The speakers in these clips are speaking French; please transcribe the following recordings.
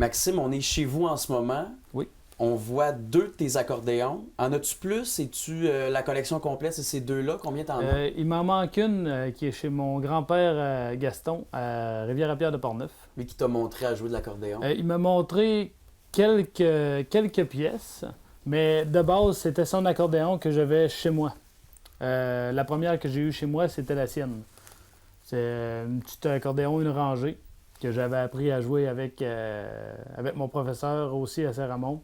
Maxime, on est chez vous en ce moment. Oui. On voit 2 de tes accordéons. En as-tu plus? Es-tu la collection complète? C'est ces 2-là? Combien t'en as? Il m'en manque une qui est chez mon grand-père Gaston à Rivière-à-Pierre-de-Portneuf. Lui qui t'a montré à jouer de l'accordéon. Il m'a montré quelques pièces, mais de base, c'était son accordéon que j'avais chez moi. La première que j'ai eue chez moi, c'était la sienne. C'est un petit accordéon, une rangée, que j'avais appris à jouer avec mon professeur aussi à Saint-Ramon.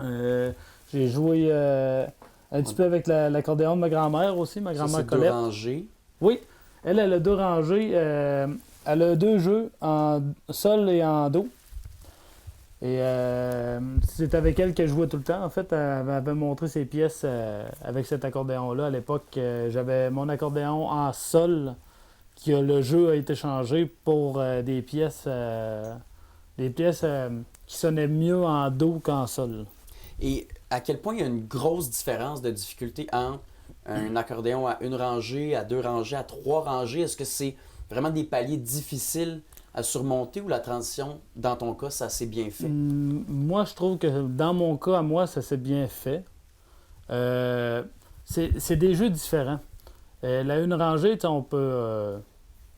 J'ai joué un petit peu avec l'accordéon de ma grand-mère aussi, ma grand-mère c'est 2 Colette. rangées. Oui, elle a 2 rangées. Elle a 2 jeux en sol et en do. Et c'est avec elle que je jouais tout le temps. En fait, elle m'avait montré ses pièces avec cet accordéon-là. À l'époque, j'avais mon accordéon en sol, le jeu a été changé pour des pièces qui sonnaient mieux en do qu'en sol. Et à quel point il y a une grosse différence de difficulté entre un accordéon à 1 rangée, à 2 rangées, à 3 rangées? Est-ce que c'est vraiment des paliers difficiles à surmonter ou la transition, dans ton cas, ça s'est bien fait? Moi, je trouve que dans mon cas, à moi, ça s'est bien fait. C'est des jeux différents. La 1 rangée,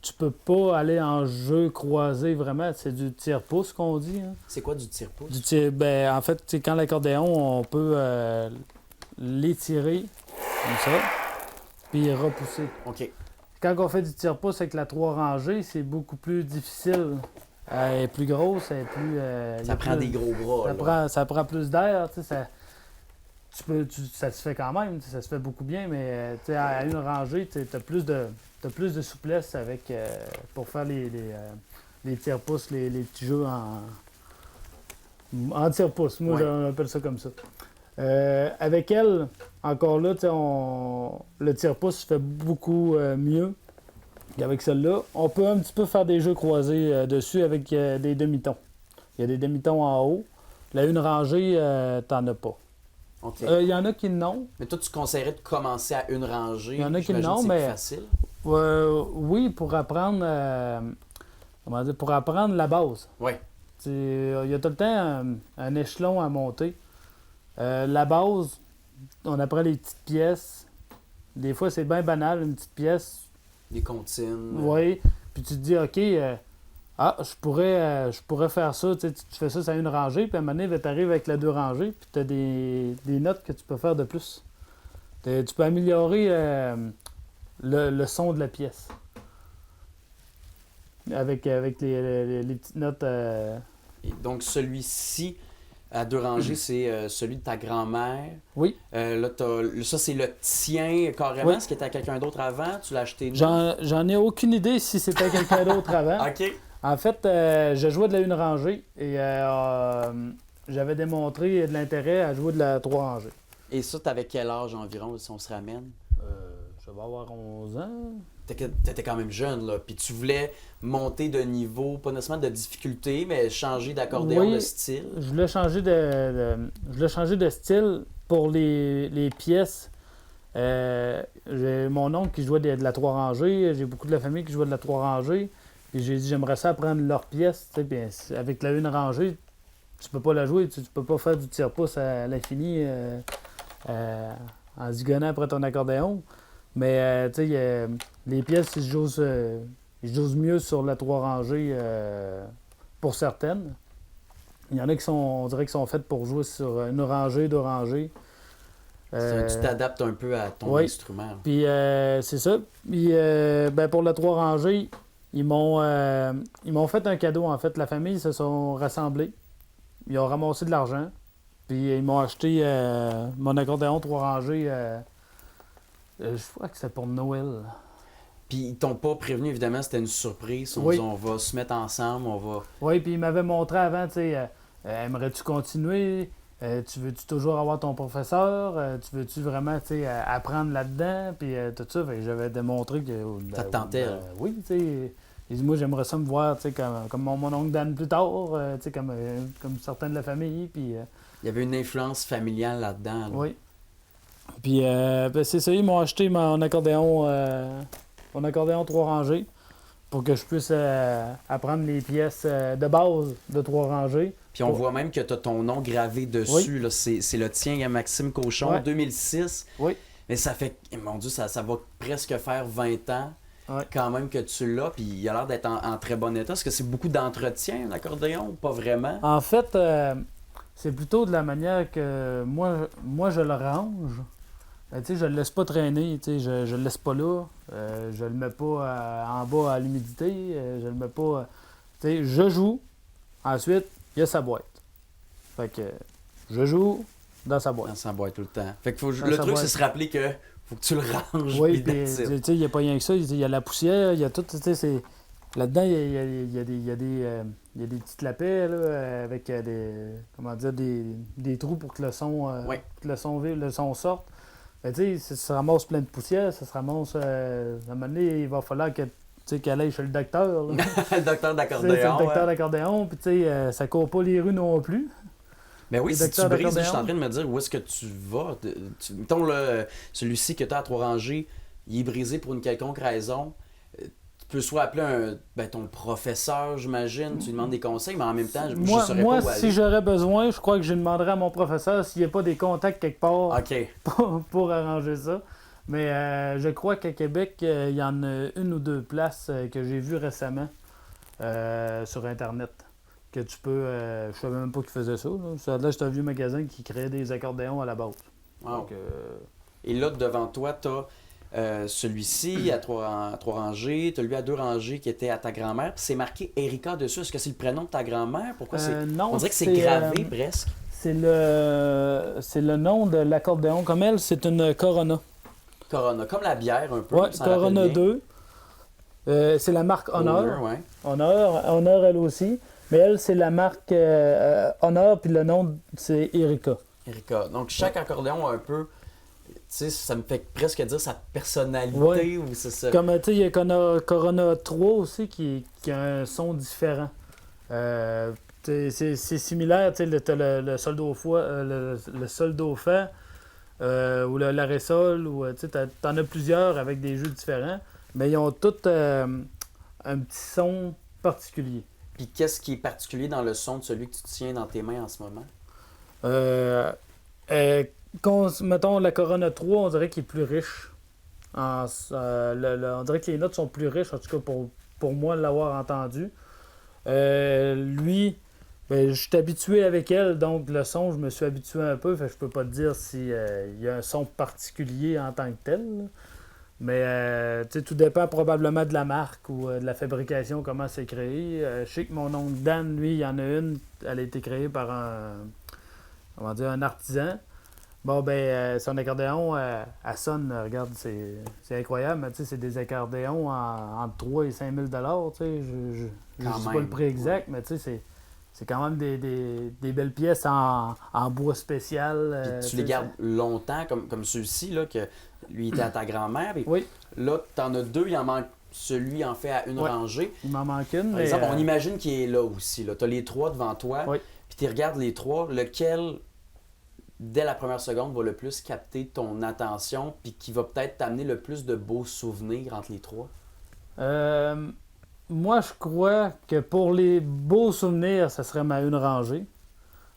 tu peux pas aller en jeu croisé vraiment. C'est du tire-pouce qu'on dit. Hein. C'est quoi du tire-pouce? En fait, quand l'accordéon, on peut l'étirer comme ça, puis repousser. OK. Quand on fait du tire-pouce avec la 3 rangées, c'est beaucoup plus difficile. Elle est plus grosse, elle est plus... Ça prend des gros bras. Ça prend plus d'air. Ça se fait quand même, ça se fait beaucoup bien, mais à 1 rangée, tu as plus de souplesse avec pour faire les tire-pouces, les petits jeux en tire-pouce. Moi, j'appelle ça comme ça. Avec elle, encore là, le tire-pouce se fait beaucoup mieux qu'avec celle-là. On peut un petit peu faire des jeux croisés dessus avec des demi-tons. Il y a des demi-tons en haut. La 1 rangée, t'en as pas. Okay. Il y en a qui n'ont. Mais toi, tu conseillerais de commencer à 1 rangée? Il y en a qui n'ont, c'est mais... plus facile? Oui, pour apprendre... pour apprendre la base. Oui. Il y a tout le temps un échelon à monter. La base, on apprend les petites pièces. Des fois, c'est bien banal, une petite pièce. Des comptines. Oui. Puis tu te dis, OK, je pourrais faire ça. Tu fais ça à 1 rangée, puis à un moment donné, tu arrives avec la 2 rangées, puis tu as des notes que tu peux faire de plus. Tu peux améliorer le son de la pièce. Avec les petites notes. Et donc, celui-ci, à 2 rangées, c'est celui de ta grand-mère. Oui. Là, ça, c'est le tien carrément. Oui. Est-ce qu'il était à quelqu'un d'autre avant? Tu l'as acheté neuf? J'en ai aucune idée si c'était quelqu'un d'autre avant. OK. En fait, je jouais de la 1 rangée et j'avais démontré de l'intérêt à jouer de la 3 rangées. Et ça, t'avais quel âge environ, si on se ramène? Je vais avoir 11 ans. T'étais quand même jeune, là. Puis tu voulais monter de niveau, pas nécessairement de difficulté, mais changer d'accordéon, de style. Je voulais changer de style pour les pièces. J'ai mon oncle qui jouait de la 3 rangées. J'ai beaucoup de la famille qui jouait de la 3 rangées. Puis j'ai dit, j'aimerais ça apprendre leurs pièces. Bien, avec la 1 rangée, tu peux pas la jouer. Tu peux pas faire du tire-pouce à l'infini en zigonnant après ton accordéon. Mais les pièces, ils jouent mieux sur la 3 rangées pour certaines. Il y en a on dirait, qui sont faites pour jouer sur 1 rangée, 2 rangées. Tu t'adaptes un peu à ton instrument. Puis c'est ça. Puis pour la 3 rangées, ils m'ont fait un cadeau. En fait, la famille se sont rassemblés. Ils ont ramassé de l'argent. Puis ils m'ont acheté mon accordéon 3 rangées. Je crois que c'est pour Noël. Puis ils t'ont pas prévenu, évidemment, c'était une surprise. On va se mettre ensemble, on va... Oui, puis ils m'avaient montré avant, tu sais, aimerais-tu continuer? Tu veux-tu toujours avoir ton professeur? Tu veux-tu vraiment, tu sais, apprendre là-dedans? Puis tout ça, j'avais démontré que... Ça te tentait, là? Oui, tu sais. Moi, j'aimerais ça me voir, tu sais, comme mon oncle Dan plus tard, tu sais, comme certains de la famille, puis... Il y avait une influence familiale là-dedans. Là. Oui. Puis, c'est ça, ils m'ont acheté mon accordéon 3 rangées. pour que je puisse apprendre les pièces de base de 3 rangées. Puis on voit même que tu as ton nom gravé dessus. Là. C'est le tien, Maxime Cochon, 2006. Oui. Mais ça fait, mon Dieu, ça va presque faire 20 ans Ouais. quand même que tu l'as. Puis il a l'air d'être en très bon état. Est-ce que c'est beaucoup d'entretien, l'accordéon, ou pas vraiment? En fait, c'est plutôt de la manière que moi je le range. Ben, tu sais, je le laisse pas traîner, tu sais, je le laisse pas là. Je le mets pas en bas à l'humidité. Je le mets pas. Tu sais, je joue. Ensuite, il y a sa boîte. Fait que je joue dans sa boîte. Dans sa boîte tout le temps. Fait que Dans le sa truc, boîte. c'est se rappeler que faut que tu le ranges. Oui, puis puis that's it. tu sais, il n'y a pas rien que ça. Il y a la poussière, il y a tout. Tu sais, là-dedans, il y a des petites lapets là, avec comment dire, des trous pour que le son, que le son sorte. Ben, tu sais, ça se ramasse plein de poussière, ça se ramasse. À un moment donné, il va falloir qu'elle aille chez le docteur. Là. Le docteur C'est d'accordéon. le docteur d'accordéon, puis tu sais, ça court pas les rues non plus. Mais oui, Les si tu docteurs brises, je suis d'accordéon. en train de me dire où est-ce que tu vas. Mettons, celui-ci que tu as à Trois-Rangées, il est brisé pour une quelconque raison. Tu peux soit appeler ton professeur, j'imagine, tu lui demandes des conseils, mais en même temps, je ne saurais Moi, pas où aller. si j'aurais besoin, je crois que je demanderais à mon professeur s'il n'y a pas des contacts quelque part OK. pour arranger ça. Mais je crois qu'à Québec, il y en a une ou deux places que j'ai vues récemment sur Internet. Que tu peux. Je savais même pas qu'ils faisaient ça. Là, c'est un vieux magasin qui créait des accordéons à la base. Wow. Donc, Et là, devant toi, tu as celui-ci à trois rangées, tu as lui à 2 rangées qui était à ta grand-mère. Puis c'est marqué Erika dessus. Est-ce que c'est le prénom de ta grand-mère? Pourquoi c'est. non, On dirait que c'est gravé presque. c'est le nom de l'accordéon. Comme elle, c'est une Corona. Corona, comme la bière un peu. Ouais, ça Corona rappelle bien. 2. C'est la marque Honor. Ouais. Honor, elle aussi. Mais elle, c'est la marque Honor, puis le nom, c'est Erika. Erika. Donc, chaque accordéon a un peu, tu sais, ça me fait presque dire sa personnalité Ouais. ou c'est ça. Comme, tu sais, il y a Corona 3 aussi qui a un son différent. C'est similaire, tu sais, t'as le sol do fa, le sol do fa, ou le la ré sol, ou tu sais, t'en as plusieurs avec des jeux différents, mais ils ont tous un petit son particulier. Puis qu'est-ce qui est particulier dans le son de celui que tu tiens dans tes mains en ce moment? Mettons la Corona 3, on dirait qu'il est plus riche. On dirait que les notes sont plus riches, en tout cas pour moi l'avoir entendu. Lui, ben, je suis habitué avec elle, donc le son, je me suis habitué un peu. Fait que je peux pas te dire s'il y a un son particulier en tant que tel. Là. Mais tu sais, tout dépend probablement de la marque ou de la fabrication, comment c'est créé. Je sais que mon oncle Dan, lui, il y en a une, elle a été créée par un artisan. Bon, ben, son accordéon, elle sonne, regarde, c'est incroyable, mais tu sais, c'est des accordéons entre 3 et 5 000 tu sais. Je ne sais pas le prix exact, mais tu sais, c'est quand même des belles pièces en bois spécial. Puis tu les gardes longtemps, comme celui-ci, là, que lui était à ta grand-mère. Puis Oui. là, tu en as 2, il en manque celui en fait à une Ouais. rangée. Il m'en manque une. Par exemple, on imagine qu'il est là aussi. Tu as les 3 devant toi. Oui. Puis tu regardes les 3, lequel, dès la première seconde, va le plus capter ton attention, puis qui va peut-être t'amener le plus de beaux souvenirs entre les 3? Moi, je crois que pour les beaux souvenirs, ça serait ma une rangée.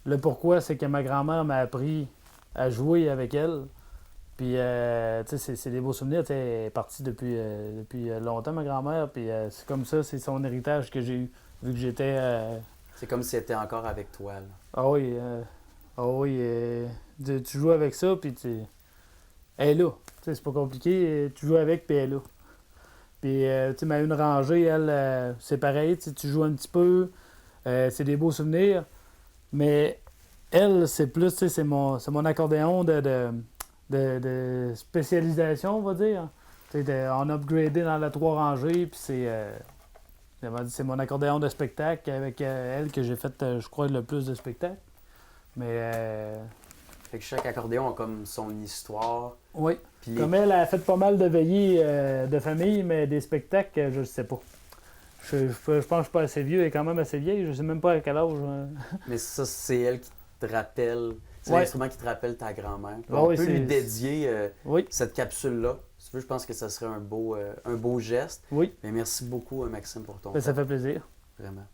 Le pourquoi, c'est que ma grand-mère m'a appris à jouer avec elle. Puis, tu sais, c'est des beaux souvenirs. Tu sais, elle est partie depuis longtemps, ma grand-mère. Puis, c'est comme ça, c'est son héritage que j'ai eu. Vu que j'étais. C'est comme si c'était encore avec toi. Là. Ah oui, tu joues avec ça, puis elle est là. Tu sais, c'est pas compliqué. Tu joues avec, puis elle est là. Puis, tu sais, ma une rangée, elle, c'est pareil. Tu joues un petit peu. C'est des beaux souvenirs. Mais elle, c'est plus, tu sais, c'est mon accordéon de spécialisation, on va dire. Tu sais, on a upgradé dans la 3 rangées, puis c'est mon accordéon de spectacle avec elle que j'ai fait, je crois, le plus de spectacles. Mais, Fait que chaque accordéon a comme son histoire. oui. Puis Comme elle a fait pas mal de veillées de famille, mais des spectacles, je ne sais pas. Je pense que je suis pas assez vieux. Elle est quand même assez vieille. Je sais même pas à quel âge. Mais ça, c'est elle qui te rappelle. C'est Ouais. l'instrument qui te rappelle ta grand-mère. Ah On oui, peut lui c'est- dédier Oui. cette capsule-là. tu veux, je pense que ça serait un beau geste. Oui. Mais merci beaucoup, Maxime, pour ton Ben, ça temps. fait plaisir. Vraiment.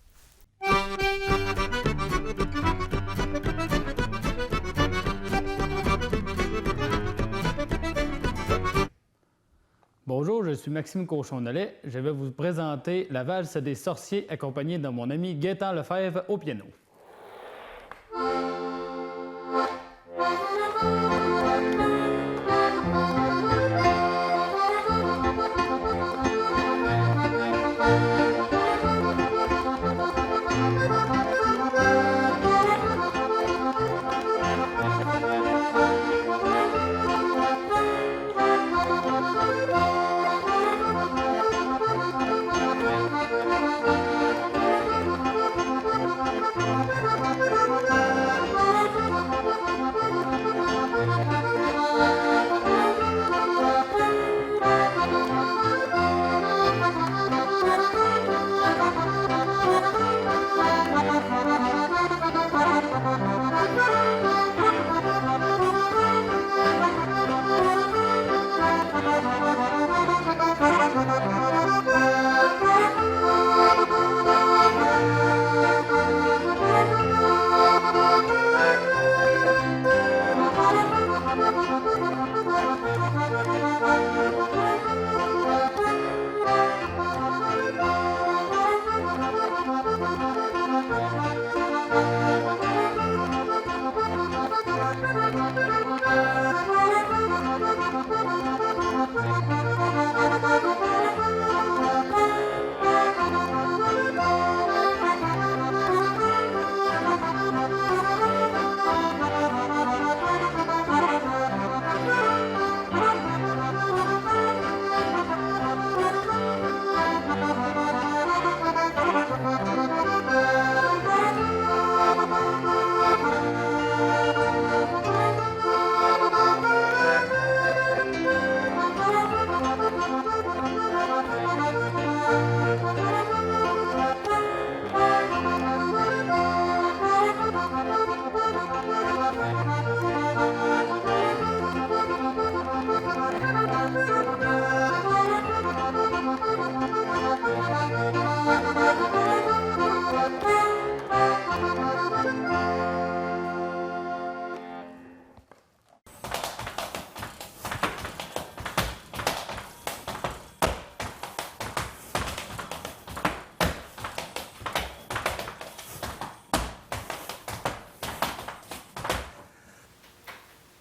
Bonjour, je suis Maxime Cochon-Nollet. Je vais vous présenter la valse des sorciers accompagnée de mon ami Gaétan Lefebvre au piano.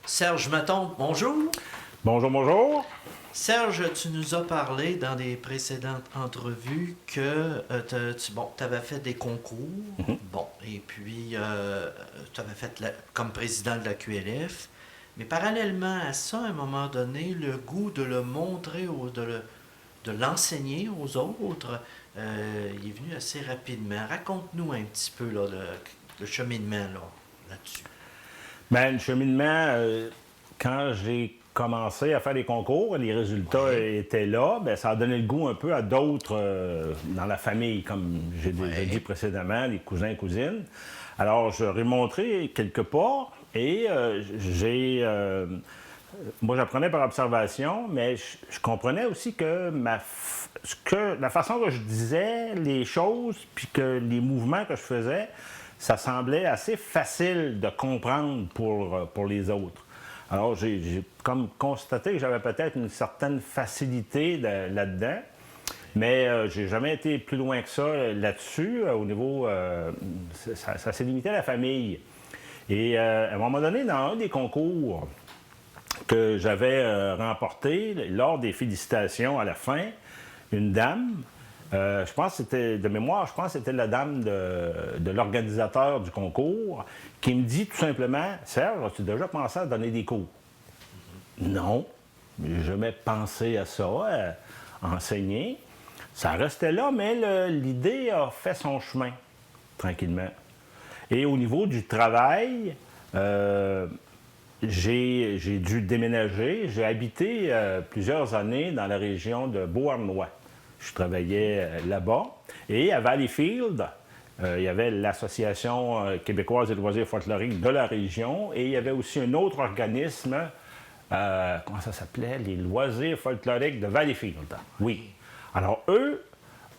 Serge Maton, bonjour. Bonjour, bonjour. Serge, tu nous as parlé dans des précédentes entrevues que tu avais fait des concours. Bon, et puis tu avais fait comme président de la QLF. Mais parallèlement à ça, à un moment donné, le goût de le montrer, de l'enseigner aux autres, il est venu assez rapidement. Raconte-nous un petit peu là, le cheminement là-dessus. Bien, le cheminement, quand j'ai commencé à faire des concours, les résultats étaient là, bien, ça a donné le goût un peu à d'autres dans la famille, comme j'ai déjà dit précédemment, les cousins et cousines. Alors, je leur ai montré quelques pas et moi, j'apprenais par observation, mais je comprenais aussi que la façon que je disais les choses, puis que les mouvements que je faisais, ça semblait assez facile de comprendre pour les autres. Alors, j'ai comme constaté que j'avais peut-être une certaine facilité là-dedans, mais j'ai jamais été plus loin que ça là-dessus. Au niveau, ça s'est limité à la famille. Et à un moment donné, dans un des concours que j'avais remporté, lors des félicitations à la fin, une dame, je pense que c'était, de mémoire, je pense que c'était la dame de l'organisateur du concours qui me dit tout simplement « Serge, as-tu déjà pensé à donner des cours? » Non, j'ai jamais pensé à ça, à enseigner. Ça restait là, mais l'idée a fait son chemin, tranquillement. Et au niveau du travail, j'ai dû déménager. J'ai habité plusieurs années dans la région de Beauharnois. Je travaillais là-bas. Et à Valleyfield, il y avait l'Association québécoise des loisirs folkloriques de la région et il y avait aussi un autre organisme comment ça s'appelait? Les loisirs folkloriques de Valleyfield. Oui. Alors, eux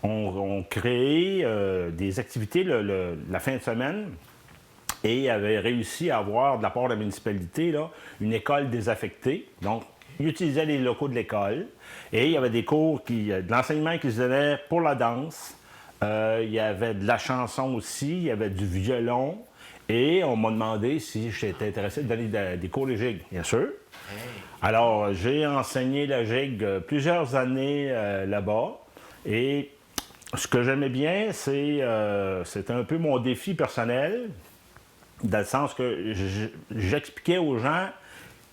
ont créé des activités la fin de semaine et avaient réussi à avoir, de la part de la municipalité, là, une école désaffectée. Donc, ils utilisaient les locaux de l'école et il y avait des cours, de l'enseignement qui se donnait pour la danse. Il y avait de la chanson aussi, il y avait du violon. Et on m'a demandé si j'étais intéressé de donner des cours de gigue, bien sûr. Hey. Alors, j'ai enseigné la gigue plusieurs années là-bas. Et ce que j'aimais bien, c'est un peu mon défi personnel, dans le sens que j'expliquais aux gens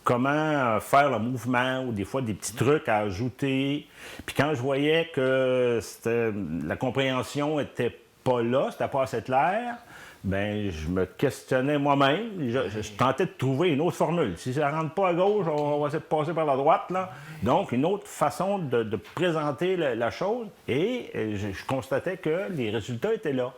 comment faire le mouvement ou des fois des petits trucs à ajouter. Puis quand je voyais que la compréhension n'était pas là, c'était pas assez clair, bien, je me questionnais moi-même. Je tentais de trouver une autre formule. Si ça ne rentre pas à gauche, on va essayer de passer par la droite, là. Donc, une autre façon de présenter la chose. Et je constatais que les résultats étaient là.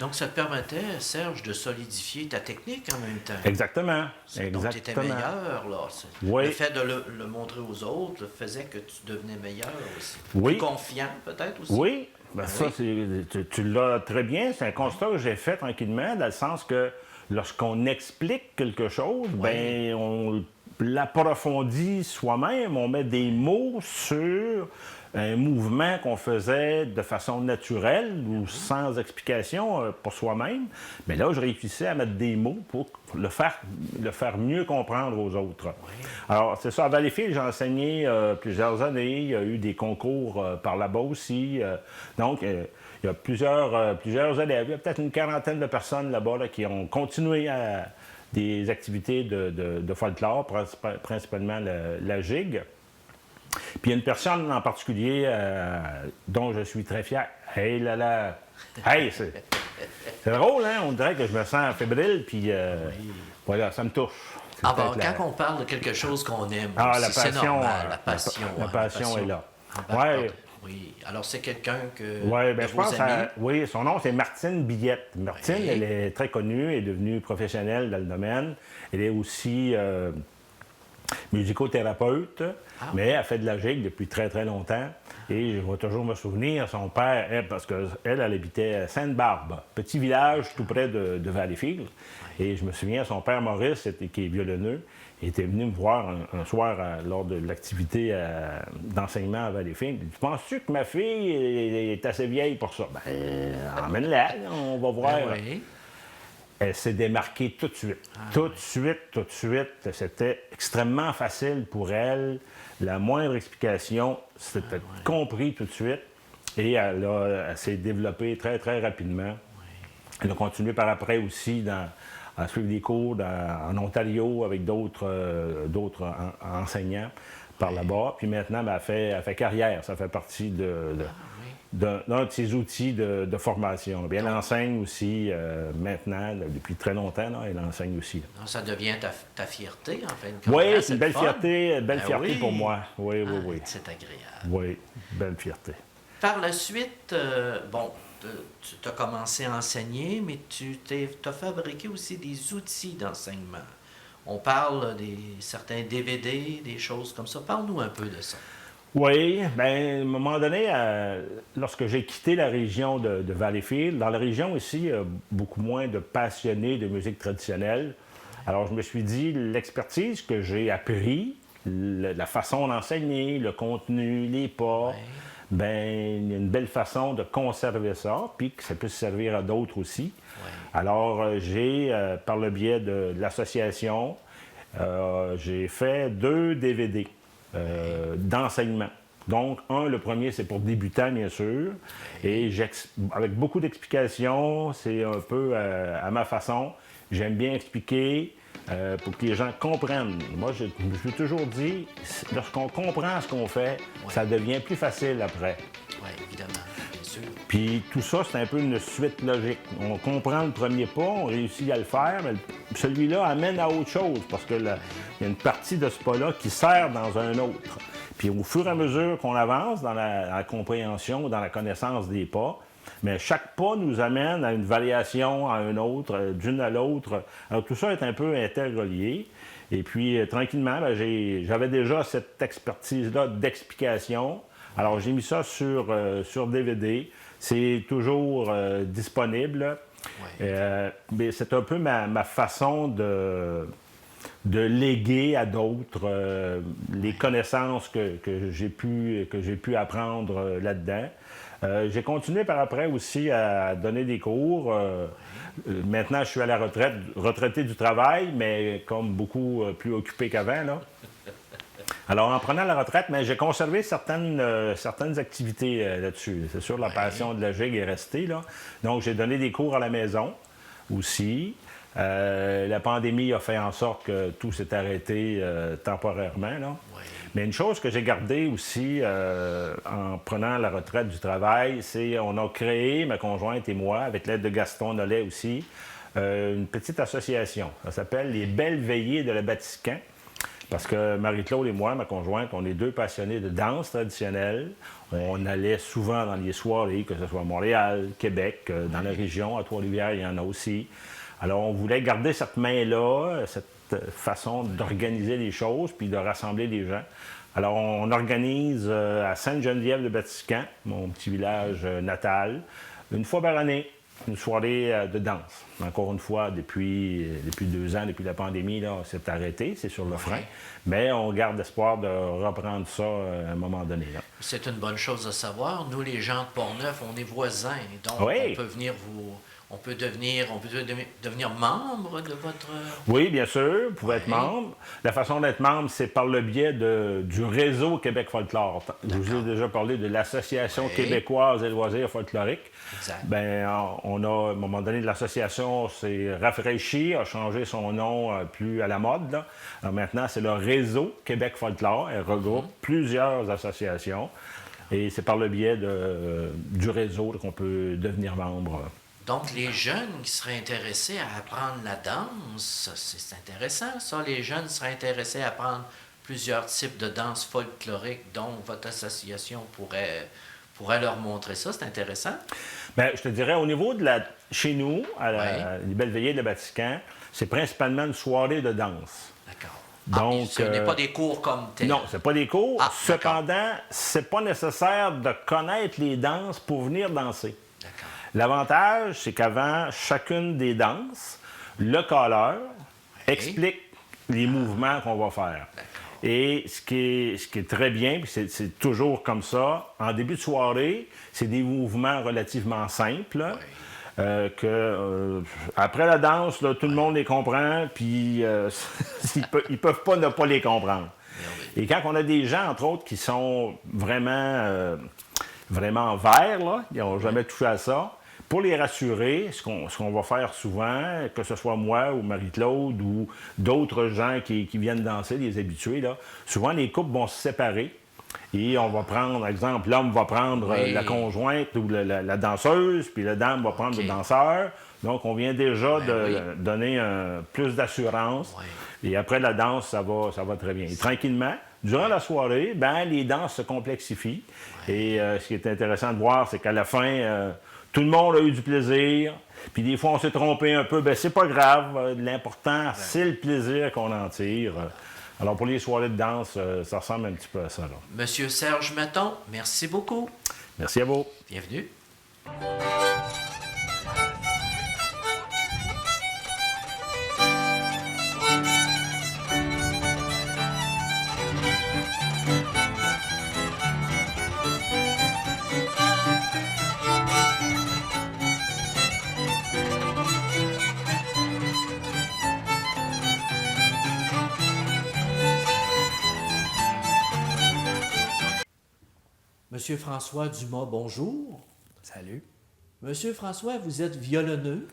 Donc, ça te permettait, Serge, de solidifier ta technique en même temps. Exactement. Donc, tu étais meilleur, là. Oui. Le fait de le montrer aux autres faisait que tu devenais meilleur aussi. Oui. Plus confiant, peut-être, aussi. Oui. Ben ça, tu l'as très bien. C'est un constat que j'ai fait tranquillement, dans le sens que lorsqu'on explique quelque chose, ben on l'approfondit soi-même, on met des mots sur un mouvement qu'on faisait de façon naturelle ou sans explication pour soi-même. Mais là, je réussissais à mettre des mots pour le faire mieux comprendre aux autres. Oui. Alors, c'est ça. À Valleyfield, j'ai enseigné plusieurs années. Il y a eu des concours par là-bas aussi. Donc, il y a plusieurs élèves. Il y a peut-être une quarantaine de personnes là-bas là, qui ont continué à des activités de folklore, principalement la gigue. Puis il y a une personne en particulier dont je suis très fier. Hey là là! Hey, c'est drôle, hein? On dirait que je me sens fébrile, puis voilà, ça me touche. Ah ben, quand on parle de quelque chose qu'on aime, c'est normal, la passion. La passion est là. Ouais. Oui, alors c'est quelqu'un que je pense oui, son nom c'est Martine Billette. Martine, elle est très connue, elle est devenue professionnelle dans le domaine. Elle est aussi musicothérapeute, mais elle fait de la gigue depuis très, très longtemps. Et je vais toujours me souvenir, son père, parce qu'elle habitait à Sainte-Barbe, petit village tout près de Valleyfield. Et je me souviens, son père Maurice, qui est violonneux, était venu me voir un soir lors de l'activité d'enseignement à Valleyfield. Il dit, penses-tu que ma fille est assez vieille pour ça? Ben, emmène-la, on va voir. Elle s'est démarquée tout de suite. Tout de suite. C'était extrêmement facile pour elle. La moindre explication, c'était compris tout de suite. Et elle s'est développée très, très rapidement. Elle a continué par après aussi à suivre des cours en Ontario avec d'autres enseignants par là-bas. Puis maintenant, elle fait carrière. Ça fait partie d'un de ses outils de formation. Puis elle enseigne aussi maintenant, depuis très longtemps, là, elle enseigne aussi. Non, ça devient ta fierté, en fait. Oui, c'est une belle fierté, pour moi. Oui. C'est agréable. Oui, belle fierté. Par la suite, tu as commencé à enseigner, mais tu as fabriqué aussi des outils d'enseignement. On parle certains DVD, des choses comme ça. Parle-nous un peu de ça. Oui, bien, à un moment donné, lorsque j'ai quitté la région de Valleyfield, dans la région ici, il y a beaucoup moins de passionnés de musique traditionnelle. Alors, je me suis dit, l'expertise que j'ai appris, la façon d'enseigner, le contenu, les pas, bien, il y a une belle façon de conserver ça, puis que ça puisse servir à d'autres aussi. Alors, j'ai, par le biais de l'association, j'ai fait 2 DVD. D'enseignement. Donc, le premier, c'est pour débutants, bien sûr. Et avec beaucoup d'explications, c'est un peu à ma façon. J'aime bien expliquer pour que les gens comprennent. Moi, je me suis toujours dit, lorsqu'on comprend ce qu'on fait, ça devient plus facile après. Oui, évidemment, bien sûr. Puis tout ça, c'est un peu une suite logique. On comprend le premier pas, on réussit à le faire, mais celui-là amène à autre chose, parce que il y a une partie de ce pas-là qui sert dans un autre. Puis au fur et à mesure qu'on avance dans la compréhension, dans la connaissance des pas, mais chaque pas nous amène à une variation, à un autre, d'une à l'autre. Alors tout ça est un peu interrelié. Et puis, tranquillement, ben, j'avais déjà cette expertise-là d'explication. Alors, j'ai mis ça sur DVD. C'est toujours disponible. Ouais. Mais c'est un peu ma façon de léguer à d'autres les connaissances que j'ai pu apprendre là-dedans. J'ai continué par après aussi à donner des cours. Maintenant, je suis à la retraite, retraité du travail, mais comme beaucoup plus occupé qu'avant, là. Alors, en prenant la retraite, mais j'ai conservé certaines activités là-dessus. C'est sûr, la passion de la gigue est restée, là. Donc, j'ai donné des cours à la maison aussi. La pandémie a fait en sorte que tout s'est arrêté temporairement, là. Ouais. Mais une chose que j'ai gardée aussi en prenant la retraite du travail, c'est on a créé, ma conjointe et moi, avec l'aide de Gaston Nollet aussi, une petite association. Ça s'appelle les Belles Veillées de la Vatican. Parce que Marie-Claude et moi, ma conjointe, on est deux passionnés de danse traditionnelle. On allait souvent dans les soirées, que ce soit à Montréal, Québec, dans la région, à Trois-Rivières, il y en a aussi. Alors, on voulait garder cette main-là, cette façon d'organiser les choses, puis de rassembler les gens. Alors, on organise à Sainte-Geneviève-de-Vatican, mon petit village natal, une fois par année, une soirée de danse. Encore une fois, depuis 2 ans, depuis la pandémie, là, c'est arrêté, c'est sur le frein. Mais on garde l'espoir de reprendre ça à un moment donné, là. C'est une bonne chose à savoir. Nous, les gens de Portneuf, on est voisins. Donc, Oui. on peut venir on peut devenir membre de votre... Oui, bien sûr, vous pouvez être membre. La façon d'être membre, c'est par le biais du réseau Québec Folklore. Je vous ai déjà parlé de l'Association québécoise des loisirs folkloriques. Exact. Bien, on a, à un moment donné, l'association s'est rafraîchie, a changé son nom plus à la mode, là. Alors maintenant, c'est le réseau Québec Folklore. Elle regroupe plusieurs associations. Et c'est par le biais du réseau qu'on peut devenir membre. Donc, les jeunes qui seraient intéressés à apprendre la danse, c'est intéressant, ça. Les jeunes seraient intéressés à apprendre plusieurs types de danse folklorique, donc votre association pourrait leur montrer ça. C'est intéressant. Bien, je te dirais, au niveau chez nous, les Belles Veillées de Vatican, c'est principalement une soirée de danse. D'accord. Donc, ce n'est pas des cours comme tel. Non, c'est pas des cours. Ah, cependant, c'est pas nécessaire de connaître les danses pour venir danser. D'accord. L'avantage, c'est qu'avant chacune des danses, le caleur explique les mouvements qu'on va faire. Et ce qui est très bien, puis c'est toujours comme ça, en début de soirée, c'est des mouvements relativement simples. Après la danse, là, tout le monde les comprend, puis ils peuvent pas ne pas les comprendre. Et quand on a des gens, entre autres, qui sont vraiment verts, là, ils n'ont jamais touché à ça, pour les rassurer, ce qu'on va faire souvent, que ce soit moi ou Marie-Claude ou d'autres gens qui viennent danser, les habitués, là, souvent les couples vont se séparer. Et on va prendre, par exemple, l'homme va prendre la conjointe ou la danseuse, puis la dame va prendre le danseur. Donc, on vient déjà de donner plus d'assurance. Et après la danse, ça va très bien. Et tranquillement, durant la soirée, les danses se complexifient. Et ce qui est intéressant de voir, c'est qu'à la fin, tout le monde a eu du plaisir. Puis des fois, on s'est trompé un peu. C'est pas grave. L'important, c'est le plaisir qu'on en tire. Alors, pour les soirées de danse, ça ressemble un petit peu à ça, là. Monsieur Serge Meton, merci beaucoup. Merci à vous. Bienvenue. Monsieur François Dumas, bonjour. Salut. Monsieur François, vous êtes violonneux.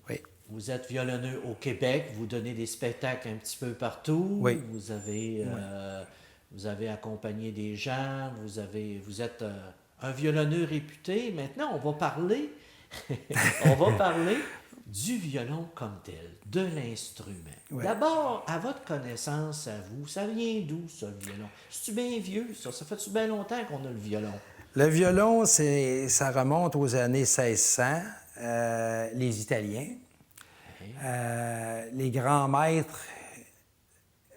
Oui. Vous êtes violonneux au Québec. Vous donnez des spectacles un petit peu partout. Oui. Vous avez accompagné des gens. Vous êtes un violonneux réputé. Maintenant, on va parler du violon comme tel, de l'instrument. Oui. D'abord, à votre connaissance, à vous, ça vient d'où, ça, le violon? C'est-tu bien vieux, ça? Ça fait-tu bien longtemps qu'on a le violon? Le violon, ça remonte aux années 1600. Les Italiens, les grands maîtres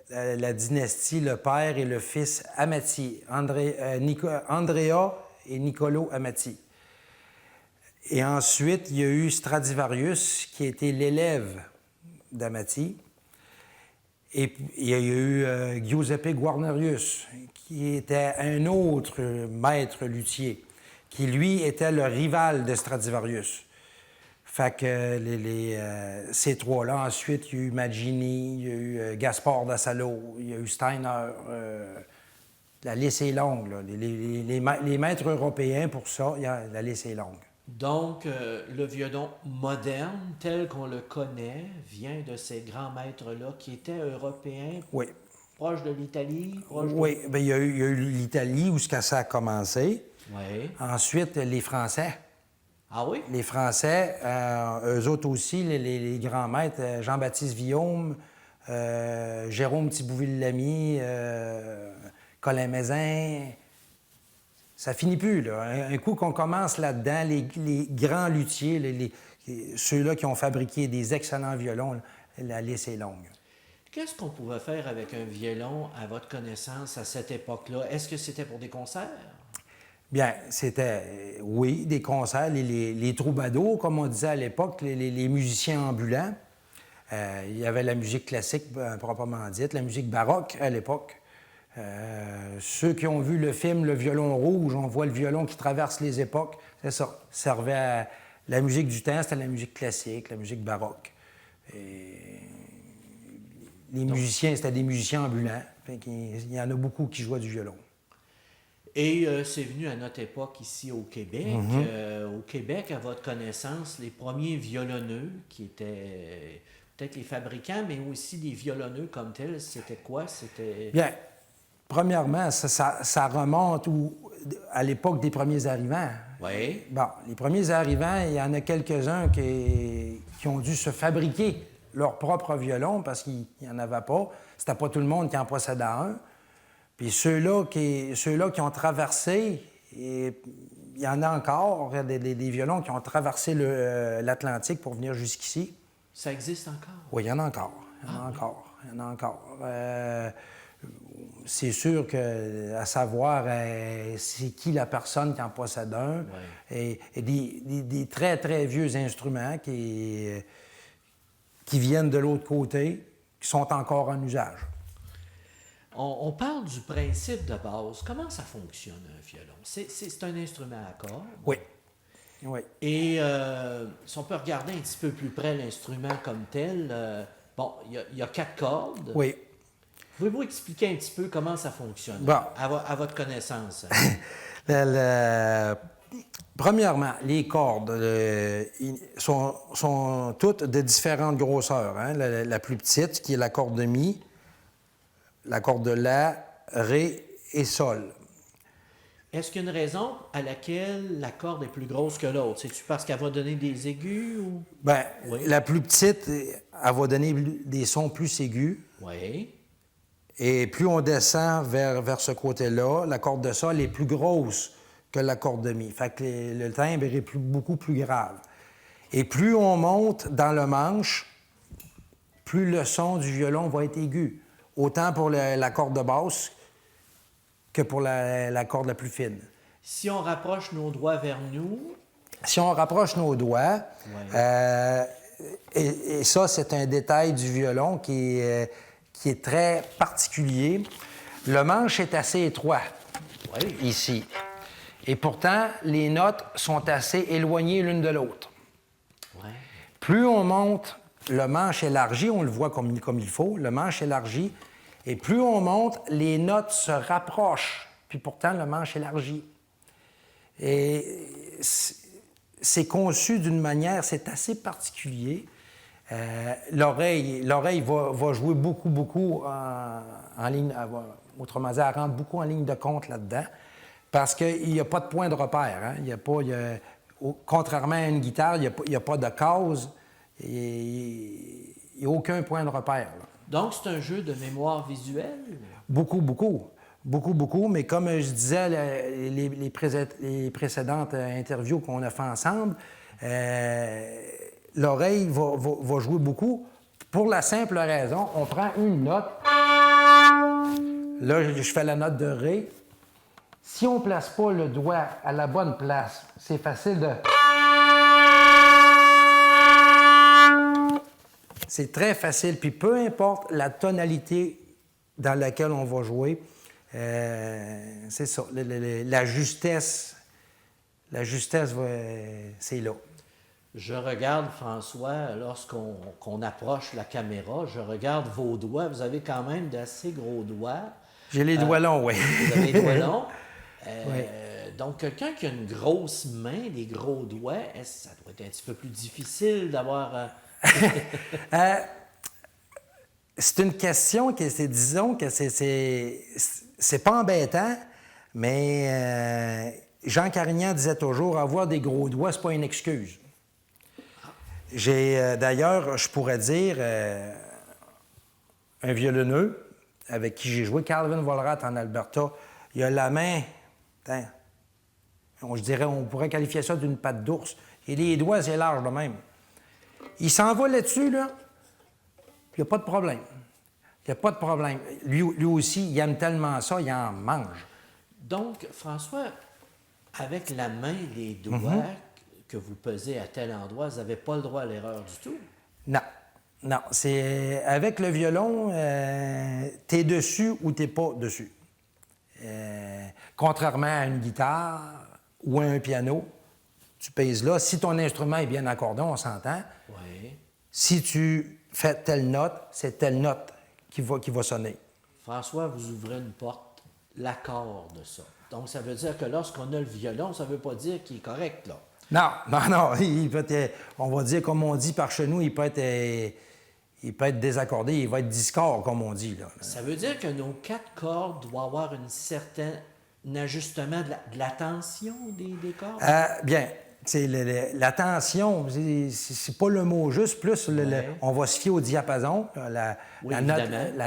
la dynastie, le père et le fils Amati, Andrea et Niccolo Amati. Et ensuite, il y a eu Stradivarius, qui a été l'élève d'Amati. Et il y a eu Giuseppe Guarnerius, qui était un autre maître luthier, qui, lui, était le rival de Stradivarius. Fait que ces trois-là, ensuite, il y a eu Maggini, il y a eu Gaspard d'Assalo, il y a eu Steiner. La liste est longue, là. Les maîtres européens, pour ça, la liste est longue. Donc, le violon moderne, tel qu'on le connaît, vient de ces grands maîtres-là qui étaient européens, Oui. proches de l'Italie? Oui, bien, il y a eu l'Italie où ça a commencé. Oui. Ensuite, les Français. Ah oui? Les Français, eux autres aussi, les grands maîtres, Jean-Baptiste Villaume, Jérôme Thibouville-Lamy, Colin Mézin, ça finit plus, là. Un coup qu'on commence là-dedans, les grands luthiers, ceux-là qui ont fabriqué des excellents violons, là, la liste est longue. Qu'est-ce qu'on pouvait faire avec un violon, à votre connaissance, à cette époque-là? Est-ce que c'était pour des concerts? Bien, c'était, oui, des concerts, les troubadours, comme on disait à l'époque, les musiciens ambulants. Il y avait la musique classique, proprement dite, la musique baroque à l'époque. Ceux qui ont vu le film Le Violon Rouge, on voit le violon qui traverse les époques, c'est ça. Ça servait à la musique du temps, c'était la musique classique, la musique baroque. Et les musiciens, c'était des musiciens ambulants. Il y en a beaucoup qui jouaient du violon. Et c'est venu à notre époque ici au Québec. Au Québec, à votre connaissance, les premiers violonneux qui étaient peut-être les fabricants, mais aussi des violonneux comme tels, c'était quoi? C'était... Bien, premièrement, ça remonte à l'époque des premiers arrivants. Oui. Bon, les premiers arrivants, il y en a quelques-uns qui ont dû se fabriquer leur propre violon parce qu'il n'y en avait pas. C'était pas tout le monde qui en possédait un. Puis ceux-là qui ont traversé, et il y en a encore, des violons qui ont traversé l'Atlantique pour venir jusqu'ici. Ça existe encore? Oui, il y en a encore. Il y en a encore. Il y en a encore. C'est sûr qu'à savoir c'est qui la personne qui en possède un. Ouais. Et des très, très vieux instruments qui viennent de l'autre côté, qui sont encore en usage. On parle du principe de base. Comment ça fonctionne, un violon? C'est un instrument à cordes. Oui. Oui. Et si on peut regarder un petit peu plus près l'instrument comme tel, bon, il y a 4 cordes. Oui. Pouvez-vous expliquer un petit peu comment ça fonctionne, bon. à votre connaissance? Premièrement, les cordes sont toutes de différentes grosseurs. Hein? La plus petite, qui est la corde de Mi, la corde de La, Ré et Sol. Est-ce qu'il y a une raison à laquelle la corde est plus grosse que l'autre? C'est-tu parce qu'elle va donner des aigus? Ou... Bien, oui. La plus petite, elle va donner des sons plus aigus. Oui. Et plus on descend vers ce côté-là, la corde de Sol est plus grosse que la corde de Mi. Fait que le timbre est beaucoup plus grave. Et plus on monte dans le manche, plus le son du violon va être aigu. Autant pour la corde de basse que pour la corde la plus fine. Si on rapproche nos doigts vers nous... Si on rapproche nos doigts, ouais. Et ça, c'est un détail du violon qui est très particulier. Le manche est assez étroit, oui. Ici. Et pourtant, les notes sont assez éloignées l'une de l'autre. Ouais. Plus on monte, le manche élargi, on le voit comme il faut, le manche élargi, et plus on monte, les notes se rapprochent, puis pourtant, le manche élargi. Et c'est conçu d'une manière, c'est assez particulier. L'oreille va jouer beaucoup en ligne, autrement dit, elle rentre beaucoup en ligne de compte là-dedans, parce qu'il n'y a pas de point de repère. Hein? Contrairement à une guitare, il n'y a pas de case, il n'y a aucun point de repère. Là. Donc, c'est un jeu de mémoire visuelle? Beaucoup, mais comme je disais, les précédentes interviews qu'on a fait ensemble, l'oreille va jouer beaucoup pour la simple raison, on prend une note, Là, je fais la note de Ré. Si on ne place pas le doigt à la bonne place, c'est facile de... C'est très facile, puis peu importe la tonalité dans laquelle on va jouer, c'est ça, la justesse, c'est là. Je regarde, François, lorsqu'on approche la caméra, je regarde vos doigts. Vous avez quand même d'assez gros doigts. J'ai les doigts longs, oui. Vous avez les doigts longs. Oui. Donc, quelqu'un qui a une grosse main, des gros doigts, ça doit être un petit peu plus difficile d'avoir... C'est une question disons que c'est pas embêtant, mais Jean Carignan disait toujours, avoir des gros doigts, c'est pas une excuse. D'ailleurs, je pourrais dire, un violonneux avec qui j'ai joué, Calvin Vollrath en Alberta, il a la main, on pourrait qualifier ça d'une patte d'ours, et les doigts, c'est large de même. Il s'en va là-dessus, là, il n'y a pas de problème. Il n'y a pas de problème. Lui aussi, il aime tellement ça, il en mange. Donc, François, avec la main, les doigts que vous pesez à tel endroit, vous n'avez pas le droit à l'erreur du tout? Non. Non. C'est avec le violon, t'es dessus ou t'es pas dessus. Contrairement à une guitare ou à un piano, tu pèses là. Si ton instrument est bien accordé, on s'entend. Oui. Si tu fais telle note, c'est telle note qui va sonner. François, vous ouvrez une porte, l'accord de ça. Donc, ça veut dire que lorsqu'on a le violon, ça ne veut pas dire qu'il est correct, là. Non. Il peut être, on va dire, comme on dit par chez nous, il peut être désaccordé, il va être discorde, comme on dit, là. Ça veut dire que nos 4 cordes doivent avoir un certain ajustement de la tension des cordes? Bien, la tension, c'est pas le mot juste, plus on va se fier au diapason, la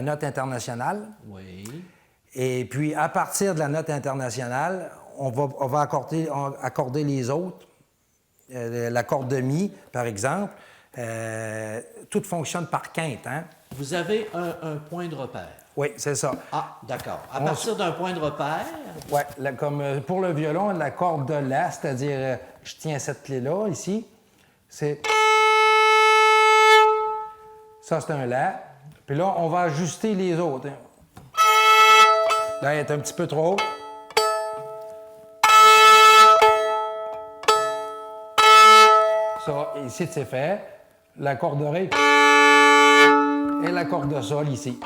note internationale. Oui. Et puis, à partir de la note internationale, on va accorder les autres. La corde de mi, par exemple, tout fonctionne par quinte. Hein? Vous avez un point de repère. Oui, c'est ça. Ah, d'accord. À partir d'un point de repère... Oui, comme pour le violon, la corde de La, c'est-à-dire, je tiens cette clé-là, ici, c'est... Ça, c'est un La. Puis là, on va ajuster les autres. Hein. Là, elle est un petit peu trop haute. Ça, ici, c'est fait. La corde de Ré et la corde de Sol, ici.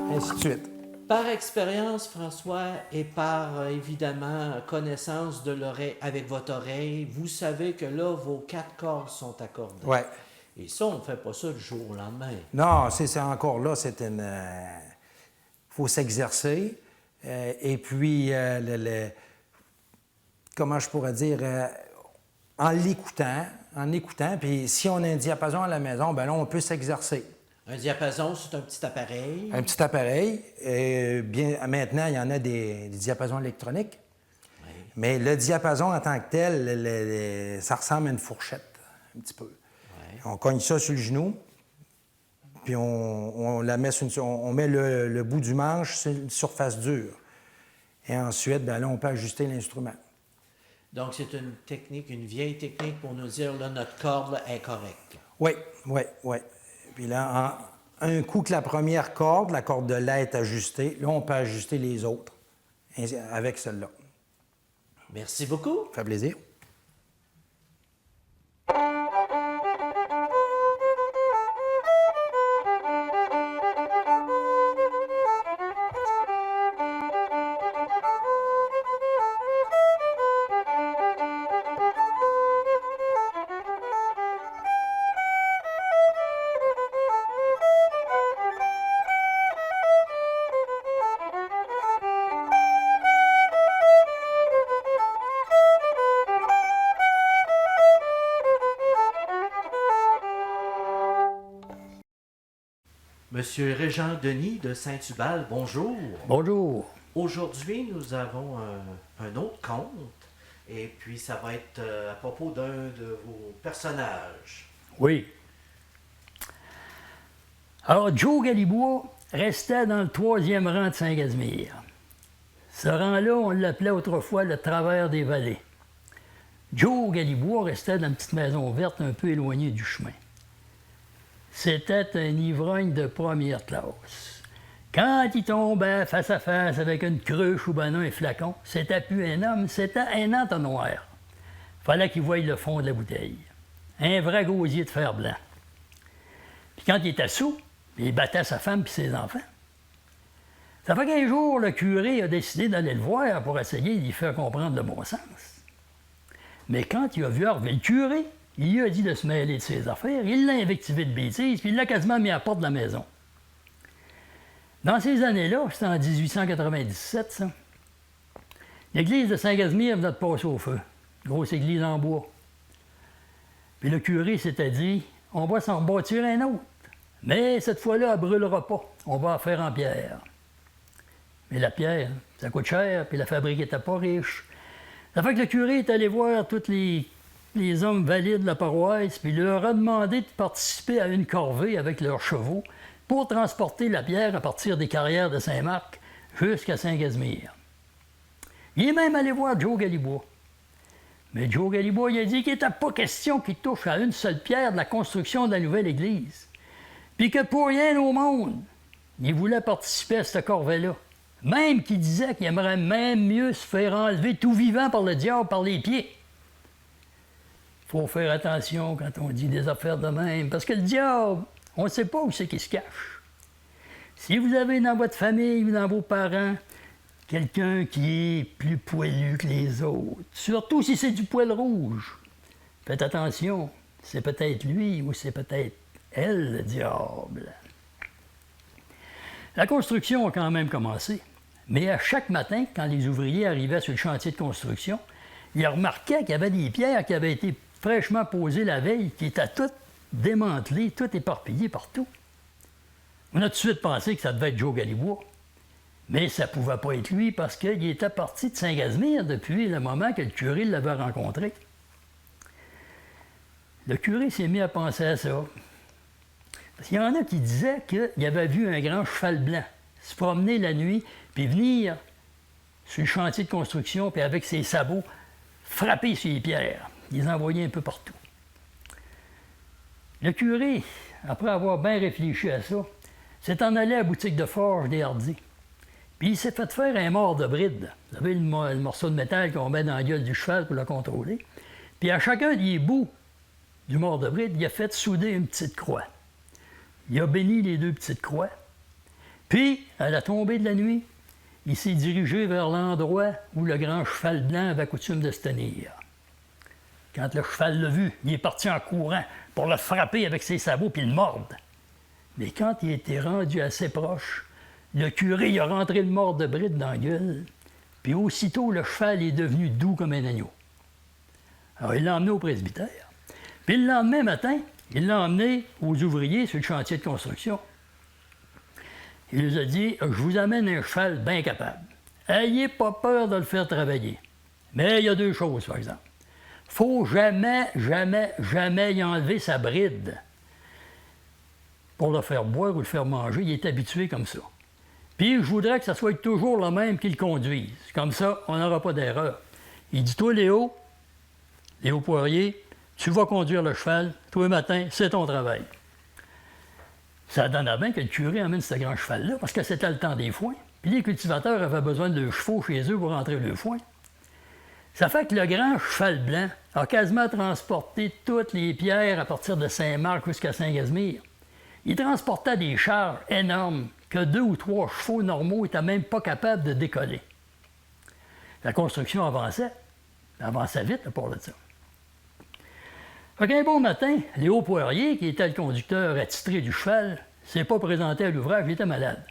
Ainsi de suite. Par expérience, François, et par, évidemment, connaissance de l'oreille, avec votre oreille, vous savez que là, vos 4 cordes sont accordées. Oui. Et ça, on ne fait pas ça du jour au lendemain. Non, c'est encore là, c'est une... faut s'exercer. Et puis, comment je pourrais dire, en l'écoutant, puis si on a un diapason à la maison, bien là, on peut s'exercer. Un diapason, c'est un petit appareil. Un petit appareil. Maintenant, il y en a des diapasons électroniques. Oui. Mais le diapason en tant que tel, ça ressemble à une fourchette, un petit peu. Oui. On cogne ça sur le genou, puis on met le bout du manche sur une surface dure. Et ensuite, bien là, on peut ajuster l'instrument. Donc, c'est une technique, une vieille technique pour nous dire, là, notre corde là, est correcte. Oui. Puis là, un coup que la première corde, la corde de La est ajustée, là, on peut ajuster les autres avec celle-là. Merci beaucoup. Ça fait plaisir. Monsieur Régent Denis de Saint-Hubal, bonjour. Bonjour. Aujourd'hui, nous avons un autre conte, et puis ça va être à propos d'un de vos personnages. Oui. Alors, Joe Galibois restait dans le 3e rang de Saint-Casimir. Ce rang-là, on l'appelait autrefois le travers des vallées. Joe Galibois restait dans une petite maison verte un peu éloignée du chemin. C'était un ivrogne de première classe. Quand il tombait face à face avec une cruche ou ben un flacon, c'était plus un homme, c'était un entonnoir. Fallait qu'il voie le fond de la bouteille. Un vrai gosier de fer blanc. Puis quand il était sous, il battait sa femme et ses enfants. Ça fait qu'un jour, le curé a décidé d'aller le voir pour essayer d'y faire comprendre le bon sens. Mais quand il a vu arriver le curé, il lui a dit de se mêler de ses affaires, il l'a invectivé de bêtises, puis il l'a quasiment mis à la porte de la maison. Dans ces années-là, c'était en 1897, ça, l'église de Saint-Casimir venait de passer au feu. Grosse église en bois. Puis le curé s'était dit, on va s'en bâtir un autre. Mais cette fois-là, elle ne brûlera pas. On va en faire en pierre. Mais la pierre, ça coûte cher, puis la fabrique n'était pas riche. Ça fait que le curé est allé voir tous les hommes valides de la paroisse, puis leur a demandé de participer à une corvée avec leurs chevaux pour transporter la pierre à partir des carrières de Saint-Marc jusqu'à Saint-Casimir. Il est même allé voir Joe Galibois. Mais Joe Galibois, il a dit qu'il n'était pas question qu'il touche à une seule pierre de la construction de la nouvelle église. Puis que pour rien au monde, il voulait participer à cette corvée-là. Même qu'il disait qu'il aimerait même mieux se faire enlever tout vivant par le diable par les pieds. Il faut faire attention quand on dit des affaires de même, parce que le diable, on ne sait pas où c'est qu'il se cache. Si vous avez dans votre famille ou dans vos parents quelqu'un qui est plus poilu que les autres, surtout si c'est du poil rouge, faites attention, c'est peut-être lui ou c'est peut-être elle, le diable. La construction a quand même commencé, mais à chaque matin, quand les ouvriers arrivaient sur le chantier de construction, ils remarquaient qu'il y avait des pierres qui avaient été fraîchement posées la veille, qui étaient toutes démantelées, toutes éparpillées partout. On a tout de suite pensé que ça devait être Joe Galibois. Mais ça ne pouvait pas être lui parce qu'il était parti de Saint-Casimir depuis le moment que le curé l'avait rencontré. Le curé s'est mis à penser à ça. Parce qu'il y en a qui disaient qu'il avait vu un grand cheval blanc se promener la nuit, puis venir sur le chantier de construction, puis avec ses sabots, frapper sur les pierres. Il les envoyait un peu partout. Le curé, après avoir bien réfléchi à ça, s'est en allé à la boutique de forge des Hardis. Puis il s'est fait faire un mort de bride. Vous savez, le morceau de métal qu'on met dans la gueule du cheval pour le contrôler. Puis à chacun des bouts du mort de bride, il a fait souder une petite croix. Il a béni les 2 petites croix. Puis, à la tombée de la nuit, il s'est dirigé vers l'endroit où le grand cheval blanc avait coutume de se tenir. Quand le cheval l'a vu, il est parti en courant pour le frapper avec ses sabots puis le mordre. Mais quand il était rendu assez proche, le curé il a rentré le mort de bride dans la gueule, puis aussitôt le cheval est devenu doux comme un agneau. Alors il l'a emmené au presbytère. Puis le lendemain matin, il l'a emmené aux ouvriers sur le chantier de construction. Il leur a dit « Je vous amène un cheval bien capable. Ayez pas peur de le faire travailler. Mais il y a 2 choses, par exemple. Faut jamais, jamais, jamais y enlever sa bride. Pour le faire boire ou le faire manger, il est habitué comme ça. Puis je voudrais que ça soit toujours le même qui le conduise. Comme ça, on n'aura pas d'erreur. Il dit « Toi, Léo Poirier, tu vas conduire le cheval, tous les matins, c'est ton travail. » Ça donnait bien que le curé amène ce grand cheval-là, parce que c'était le temps des foins. Puis les cultivateurs avaient besoin de leurs chevaux chez eux pour rentrer le foin. Ça fait que le grand cheval blanc a quasiment transporté toutes les pierres à partir de Saint-Marc jusqu'à Saint-Casimir. Il transportait des charges énormes que 2 ou 3 chevaux normaux n'étaient même pas capables de décoller. La construction avançait. Elle avançait vite, à part de ça. Fait qu'un bon matin, Léo Poirier, qui était le conducteur attitré du cheval, s'est pas présenté à l'ouvrage, il était malade.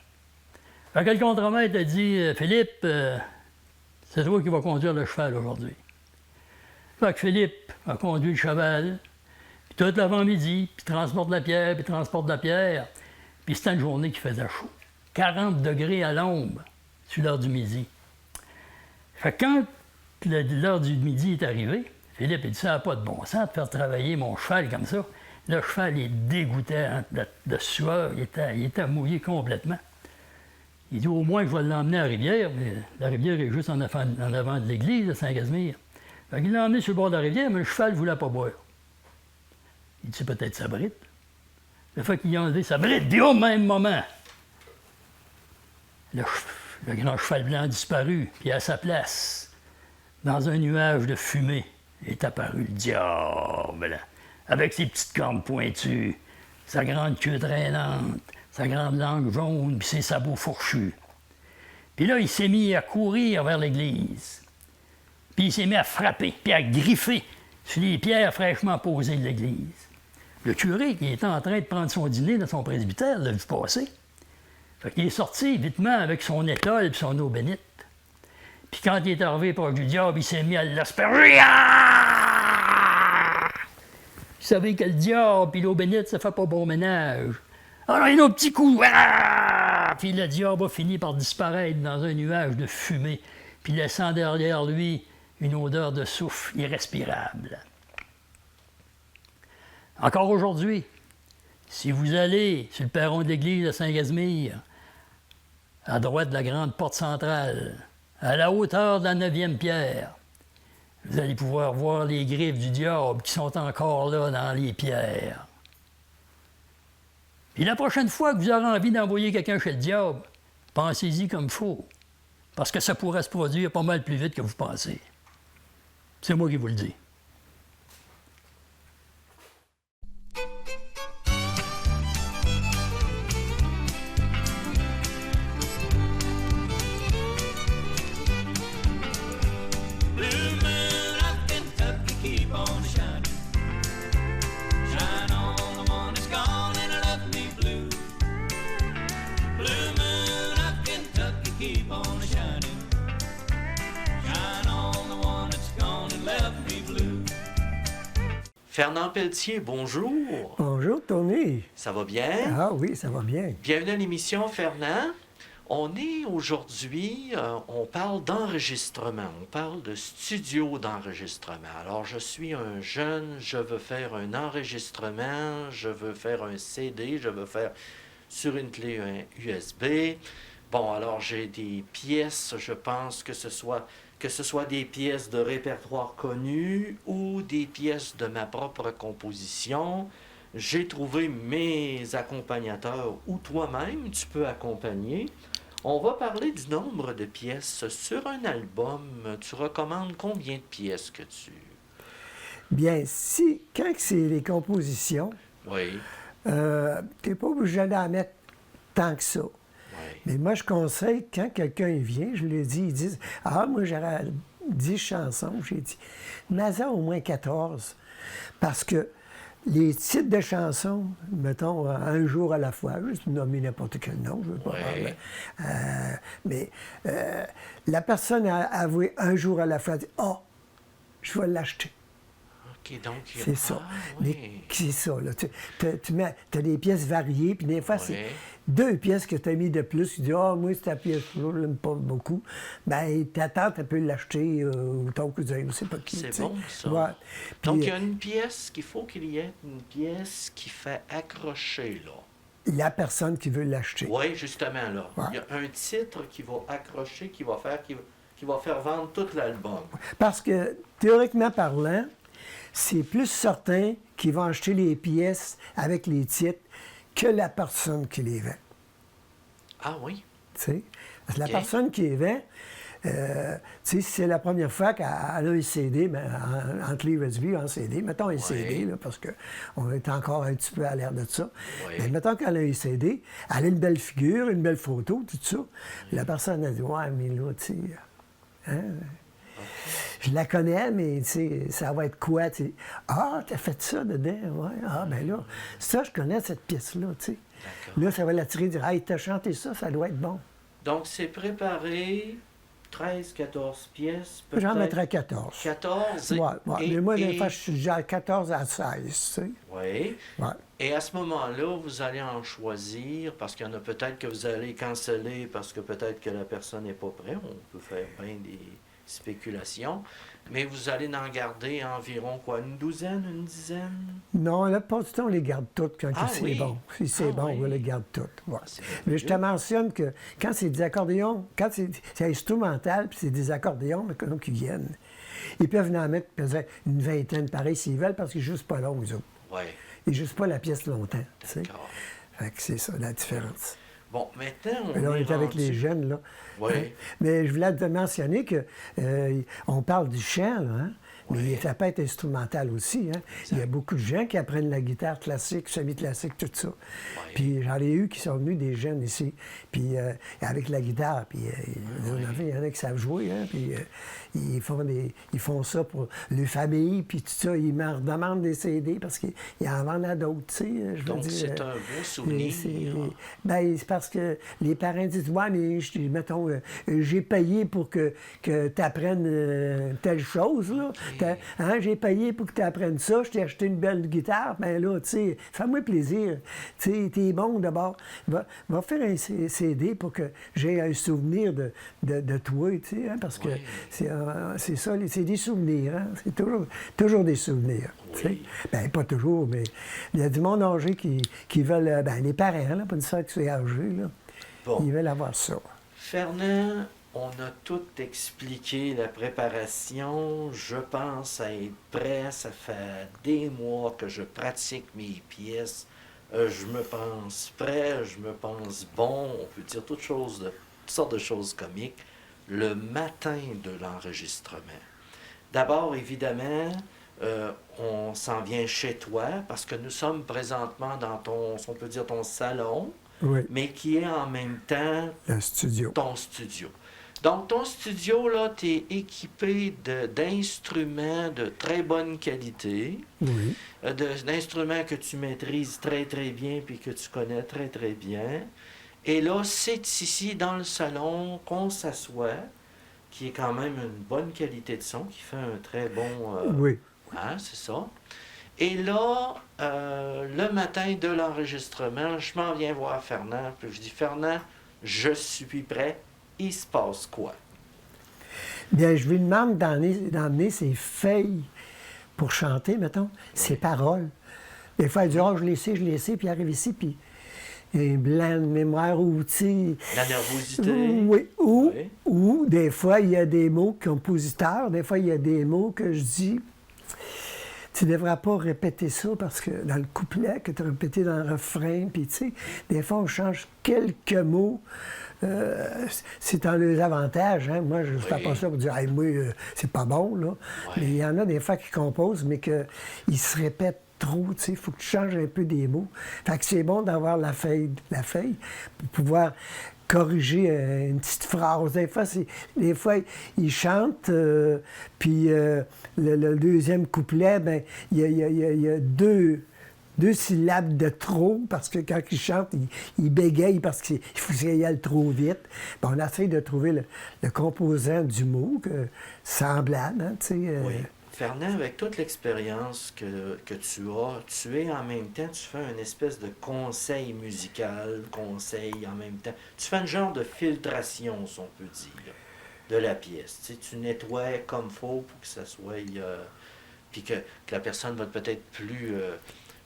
Fait que le contremaître a dit « Philippe, c'est toi qui vas conduire le cheval aujourd'hui. » Fait que Philippe a conduit le cheval, puis tout l'avant-midi, puis transporte la pierre, puis transporte la pierre. Puis c'était une journée qui faisait chaud. 40 degrés à l'ombre sur l'heure du midi. Fait que quand l'heure du midi est arrivée, Philippe, il dit « Ça n'a pas de bon sens de faire travailler mon cheval comme ça. Le cheval, il dégoûtait de sueur, il était mouillé complètement. Il dit, au moins, je vais l'emmener à la rivière, mais la rivière est juste en avant de l'église de Saint-Casimir. Fait qu'il l'a emmené sur le bord de la rivière, mais le cheval ne voulait pas boire. Il dit, c'est peut-être sa bride. Le fait qu'il a enlevé sa bride, dit, au même moment, le grand cheval blanc a disparu, puis à sa place, dans un nuage de fumée, est apparu le diable, avec ses petites cornes pointues, sa grande queue traînante, sa grande langue jaune, puis ses sabots fourchus. Puis là, il s'est mis à courir vers l'église. Puis il s'est mis à frapper, puis à griffer sur les pierres fraîchement posées de l'église. Le curé, qui était en train de prendre son dîner dans son presbytère, l'a vu passer. Fait qu'il est sorti vitement avec son étole et son eau bénite. Puis quand il est arrivé proche du diable, il s'est mis à l'asperger. Ah! Vous savez que le diable puis l'eau bénite, ça fait pas bon ménage. Alors, il y a un petit coup. Ah! Puis le diable a fini par disparaître dans un nuage de fumée, puis laissant derrière lui une odeur de souffle irrespirable. Encore aujourd'hui, si vous allez sur le perron de l'église de Saint-Casimir, à droite de la grande porte centrale, à la hauteur de la 9e pierre, vous allez pouvoir voir les griffes du diable qui sont encore là dans les pierres. Puis la prochaine fois que vous aurez envie d'envoyer quelqu'un chez le diable, pensez-y comme il faut, parce que ça pourrait se produire pas mal plus vite que vous pensez. C'est moi qui vous le dis. Fernand Pelletier, bonjour. Bonjour, Tony. Ça va bien? Ah oui, ça va bien. Bienvenue à l'émission, Fernand. On est aujourd'hui, on parle d'enregistrement, on parle de studio d'enregistrement. Alors, je suis un jeune, je veux faire un enregistrement, je veux faire un CD, je veux faire sur une clé USB. Bon, alors j'ai des pièces, je pense que ce soit des pièces de répertoire connues ou des pièces de ma propre composition. J'ai trouvé mes accompagnateurs ou toi-même, tu peux accompagner. On va parler du nombre de pièces sur un album. Tu recommandes combien de pièces que tu... Bien, quand c'est les compositions, Oui, tu n'es pas obligé d'en mettre tant que ça. oui. Mais moi, je conseille, quand quelqu'un vient, je lui dis, ils disent, ah, moi, j'aurais 10 chansons. J'ai dit, mets-en au moins 14. Parce que les titres de chansons, mettons, un jour à la fois, juste nommer n'importe quel nom, je veux pas parler. Mais la as avoué un jour à la fois, dit, oh, je vais l'acheter. OK, donc... C'est ça. Ah, Mais oui. c'est ça, là. Tu as des pièces variées, puis des fois, c'est Ouais. 2 pièces que tu as mis de plus. Tu dis, ah, moi, cette pièce-là, je l'aime pas beaucoup. Bien, ta tante, elle peut l'acheter, ou ton cousin, je sais pas qui. C'est tu sais. bon, ça. Ouais. Puis, Donc, il y a une pièce qu'il faut qu'il y ait une pièce qui fait accrocher, là. la personne qui veut l'acheter. Oui, justement, là. Ouais. Il y a un titre qui va accrocher, qui va faire vendre tout l'album. Parce que, théoriquement parlant, c'est plus certain qu'ils vont acheter les pièces avec les titres que la personne qui les vend. Ah oui? Tu sais? Parce que OK. la personne qui les vend, tu sais, si c'est la première fois qu'elle a un CD, mais en clé USB, en CD, mettons un CD, là, parce qu'on est encore un petit peu à l'air de ça. Oui. Mais mettons qu'elle a un CD, elle a une belle figure, une belle photo, tout ça. La personne a dit, ouais, mais là, tu sais, hein? Je la connais, mais tu sais, ça va être quoi? Tu sais? Ah, t'as fait ça dedans? Ouais. Ah, ben là, ça, je connais cette pièce-là, tu sais. D'accord. Là, ça va l'attirer, dire, hey, t'as chanté ça, ça doit être bon. Donc, c'est préparé 13, 14 pièces, peut-être. J'en mettrais 14. 14. Ouais, ouais. Et, Mais moi, des et- fois, je suis déjà à 14 à 16, tu sais. Oui. Ouais. Et à ce moment-là, vous allez en choisir, parce qu'il y en a peut-être que vous allez canceller, parce que peut-être que la personne n'est pas prête. On peut faire bien spéculation. Mais vous allez en garder environ, quoi, une douzaine, une dizaine? Non, la plupart du temps, on les garde toutes quand Ah c'est oui? bon. Si c'est bon, oui. on les garde toutes. Ouais. C'est Mais je te merveilleux. mentionne que quand c'est des accordéons, quand c'est instrumental, puis c'est des accordéons mais comme qui viennent, ils peuvent en mettre peut-être une vingtaine pareil s'ils veulent, parce qu'ils ne juste pas long, eux autres. Oui, Ils ne juste pas la pièce longtemps. Tu sais. d'accord. Fait que c'est ça la différence. Bon, maintenant, Mais là, on est avec rendu- les jeunes, là. Oui. Hein? Mais je voulais te mentionner que on parle du chant, là, hein? Mais ça peut être instrumental aussi. Hein? Il y a beaucoup de gens qui apprennent la guitare classique, semi-classique, tout ça. Puis j'en ai eu qui sont venus, des jeunes ici, puis avec la guitare. Puis il y en a qui savent jouer, hein? Puis ils font ça pour les familles, puis tout ça. Ils me redemandent des CD parce qu'ils en vendent à d'autres, tu sais. Je veux Donc, dire, c'est un beau souvenir. Ben, c'est parce que les parents disent, ouais, mais mettons, j'ai payé pour que tu apprennes telle chose, là. Hein, j'ai payé pour que tu apprennes ça, je t'ai acheté une belle guitare, ben là, tu sais, fais-moi plaisir. Tu sais, t'es bon d'abord. Va faire un CD pour que j'ai un souvenir de toi, tu sais, hein, parce que c'est ça, c'est des souvenirs, hein. C'est toujours des souvenirs. Tu sais. Ben, pas toujours, mais il y a du monde âgé qui veulent, ben, les parents, là, pas nécessairement que tu es âgé, là, Bon. ils veulent avoir ça. Fernand, on a tout expliqué la préparation. Je pense à être prêt. Ça fait des mois que je pratique mes pièces. Je me pense prêt, je me pense bon. On peut dire toutes sortes de choses comiques. Le matin de l'enregistrement. D'abord, évidemment, on s'en vient chez toi parce que nous sommes présentement dans on peut dire ton salon, Oui, mais qui est en même temps le studio. ton studio. Donc, ton studio, là, tu es équipé d'instruments de très bonne qualité, Oui. d'instruments que tu maîtrises très, très bien puis que tu connais très, très bien. Et là, c'est ici, dans le salon, qu'on s'assoit, qui est quand même une bonne qualité de son, qui fait un très bon... Oui. hein, c'est ça. Et là, le matin de l'enregistrement, je m'en viens voir Fernand, puis je dis, Fernand, je suis prêt. Il se passe quoi? Bien, je lui demande d'emmener ses feuilles pour chanter, mettons, ses paroles. Des fois, elle dit, oh, je les sais, puis il arrive ici, puis il y a un blanc de mémoire ou, tu sais... La nervosité? Oui, Oui. ou des fois, il y a des mots compositeurs, des fois, il y a des mots que je dis... Tu ne devras pas répéter ça parce que dans le couplet que tu as répété dans le refrain, puis tu sais, des fois, on change quelques mots. C'est dans les avantages. Hein? Moi, je ne fais pas ça pour dire hey, moi, c'est pas bon. Là. Mais il y en a des fois qui composent, mais qu'ils se répètent trop. Il faut que tu changes un peu des mots. Fait que c'est bon d'avoir la feuille pour pouvoir corriger une petite phrase. Des fois ils chantent, puis le deuxième couplet, ben il y a deux syllabes de trop, parce que quand ils chantent, ils bégayent parce qu'il faut qu'ils aillent trop vite. Ben, on essaie de trouver le composant du mot, semblable. Hein, Oui. Fernand, avec toute l'expérience que tu as, tu es en même temps, tu fais une espèce de conseil musical, conseil en même temps. Tu fais un genre de filtration, si on peut dire, de la pièce. Tu sais, tu nettoies comme faut pour que ça soit... puis que la personne va être peut-être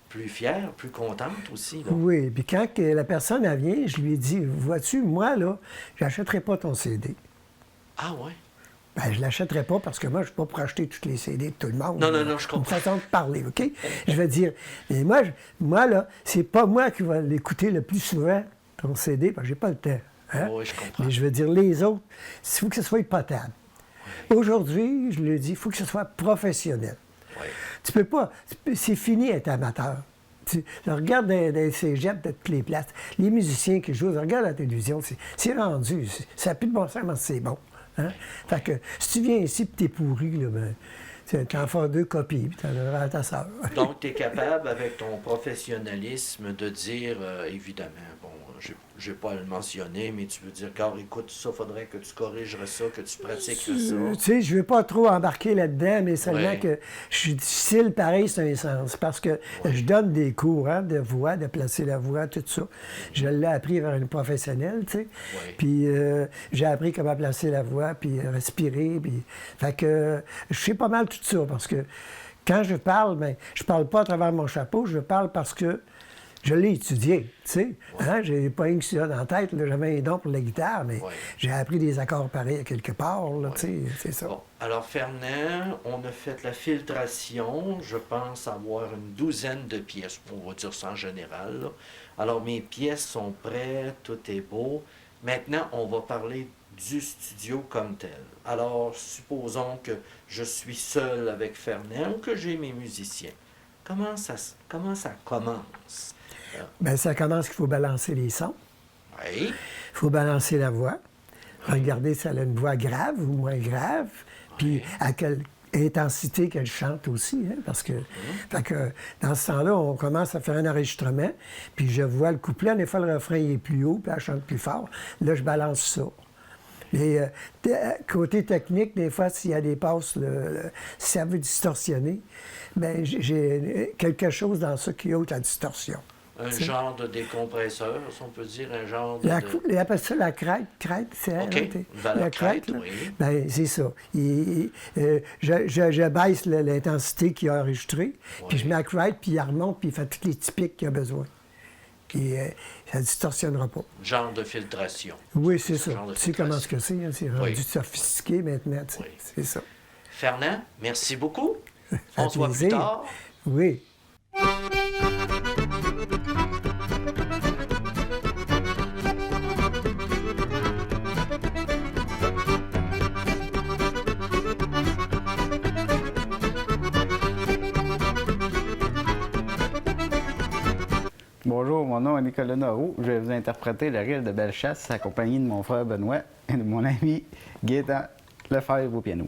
plus fière, plus contente aussi. Là. Oui, puis quand la personne elle vient, je lui dis, vois-tu, moi, là, j'achèterai pas ton CD. Ah ouais? Ben, je l'achèterai pas parce que moi, je suis pas pour acheter tous les CD de tout le monde. Non, je C'est comprends. une façon de parler, OK? Je veux dire, mais moi là, c'est pas moi qui vais l'écouter le plus souvent, ton CD, parce que j'ai pas le temps. Hein? Oui, je comprends. Mais je veux dire, les autres, il faut que ce soit potable. Aujourd'hui, je le dis, il faut que ce soit professionnel. Oui. Tu peux pas... C'est fini être amateur. Je regarde dans les cégeps de toutes les places, les musiciens qui jouent, je regarde la télévision, c'est rendu. Ça n'a plus de bon sens, mais c'est bon. Hein? Fait que si tu viens ici et tu es pourri, là, ben, tu en fais 2 copies, puis tu en donneras à ta sœur. Donc, tu es capable, avec ton professionnalisme, de dire, évidemment, bon, j'ai pas à le mentionner, mais tu veux dire, car écoute, ça, faudrait que tu corrigerais ça, que tu pratiques ça. Tu sais, je veux pas trop embarquer là-dedans, mais seulement que je suis difficile, pareil, c'est un sens. Parce que je donne des cours de voix, de placer la voix, tout ça. Je l'ai appris vers une professionnelle, tu sais. Puis j'ai appris comment placer la voix, puis respirer. Puis... Fait que je sais pas mal tout ça, parce que quand je parle, ben, je parle pas à travers mon chapeau, je parle parce que je l'ai étudié, tu sais. Hein? J'ai pas rien que ça dans la tête. J'avais un don pour la guitare, mais j'ai appris des accords pareils à quelque part, là, tu sais, c'est ça. Bon. Alors, Fernand, on a fait la filtration. Je pense avoir une douzaine de pièces. On va dire ça en général, là. Alors, mes pièces sont prêtes, tout est beau. Maintenant, on va parler du studio comme tel. Alors, supposons que je suis seul avec Fernand ou que j'ai mes musiciens. Comment ça commence? Bien, ça commence qu'il faut balancer les sons. Oui. Il faut balancer la voix. Regarder si elle a une voix grave ou moins grave. Puis à quelle intensité qu'elle chante aussi. Hein, parce que, fait que dans ce temps-là, on commence à faire un enregistrement. Puis je vois le couplet. Des fois, le refrain il est plus haut, puis elle chante plus fort. Là, je balance ça. Et côté technique, des fois, s'il y a des passes, si ça veut distorsionner, bien, j'ai quelque chose dans ça qui ôte la distorsion. Un genre de décompresseur, si on peut dire, un genre de... Ils appellent ça la crête, c'est la crête, oui. Bien, c'est ça. Je baisse l'intensité qu'il a enregistrée, puis je mets la crête, puis il remonte, puis il fait tous les typiques qu'il a besoin. Puis ça ne distorsionnera pas. Genre de filtration. Oui, c'est ça. Tu sais comment ce que c'est, hein? C'est rendu sophistiqué maintenant, tu sais. C'est ça. Fernand, merci beaucoup. On se voit plus tard. Oui. Bonjour, mon nom est Nicolas Norroux. Je vais vous interpréter le rire de Bellechasse accompagné de mon frère Benoît et de mon ami Gaétan Lefebvre au piano.